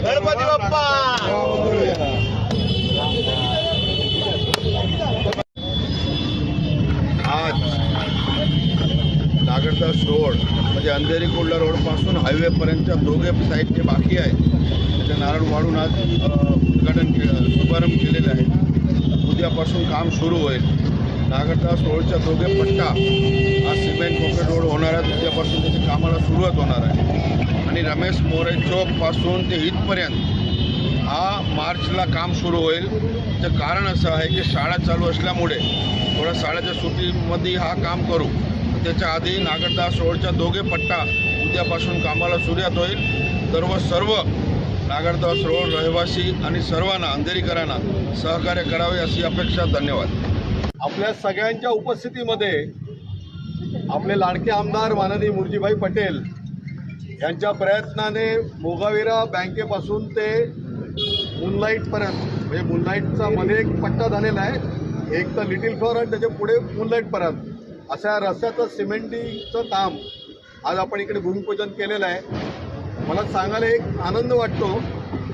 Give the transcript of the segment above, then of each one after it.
गणपती बाप्पा आज नागरदास रोड म्हणजे अंधेरी कुर्ला रोड पासून हायवे पर्यंतच्या दोघे साईड जे बाकी आहेत त्याचे नारळ वाढून आज उद्घाटन शुभारंभ केलेले आहे. उद्यापासून काम सुरू होईल. नागरदास रोडच्या दोघे पट्टा आज सिमेंट कॉन्क्रीट रोड होणार आहे. उद्यापासून त्याच्या कामाला सुरुवात होणार आहे आणि रमेश मोरे चौकपासून ते इथपर्यंत हा मार्चला काम सुरू होईल. त्याचं कारण असं आहे की शाळा चालू असल्यामुळे थोडा शाळेच्या सुट्टीमध्ये हा काम करू. त्याच्या आधी नागरदास रोडच्या दोघे पट्टा उद्यापासून कामाला सुरुवात होईल. सर्व नागरदास रोड रहिवासी आणि सर्वांना अंधेरीकरांना सहकार्य करावे अशी अपेक्षा. धन्यवाद. आपल्या सगळ्यांच्या उपस्थितीमध्ये आपले लाडके आमदार माननीय मुरजीभाई पटेल यांच्या प्रयत्नाने मोगावीरा बँकेपासून ते मूनलाईटपर्यंत म्हणजे मूनलाईटचा मध्ये एक पट्टा झालेला आहे, एक तर लिटिल फ्लॉवर आणि त्याच्या पुढे मूनलाईटपर्यंत अशा रस्त्याचं सिमेंटिंगचं काम आज आपण इकडे भूमिपूजन केलेलं आहे. मला सांगायला एक आनंद वाटतो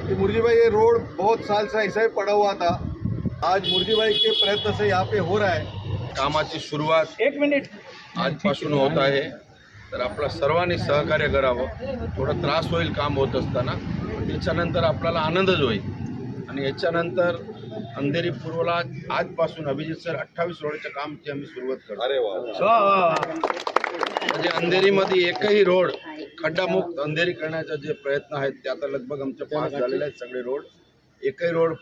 कि मुरजीभाई ये रोड बहुत साल से ऐसा ही पड़ा हुआ था. आज मुरजीभाई के प्रयत्न से यहाँ पे हो रहा है. कामाची सुरुवात 1 मिनिट आजपासून होत आहे. तर आपलं सर्वांनी सहकार्य करावं. थोडा त्रास होईल काम होत असताना, त्याच्यानंतर आपल्याला आनंदच होईल. आणि याच्यानंतर अंधेरी पूर्वला आजपासून अभिजित सर 28 रोडच्या कामची आम्ही सुरुवात करतो. अरे वा. म्हणजे अंधेरीमध्ये एकही रोड खड्डामुक्त अंधेरी करण्याचा जे प्रयत्न आहेत ते आता लगभग आमच्या पास झालेले आहेत. सगळे रोड एकही रोड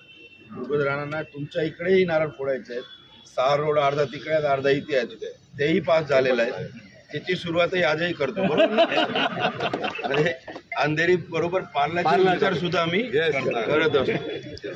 उगत राहणार नाही. तुमच्या इकडेही नारळ फोडायचे आहेत. 6 रोड अर्धा तिकडे आहेत अर्धा इथे आहेत, तेही पास झालेलं आहे. त्याची सुरुवातही आजही करतो बरोबर. अंधेरी बरोबर पार्ल्याचा विचार सुद्धा आम्ही करत असतो.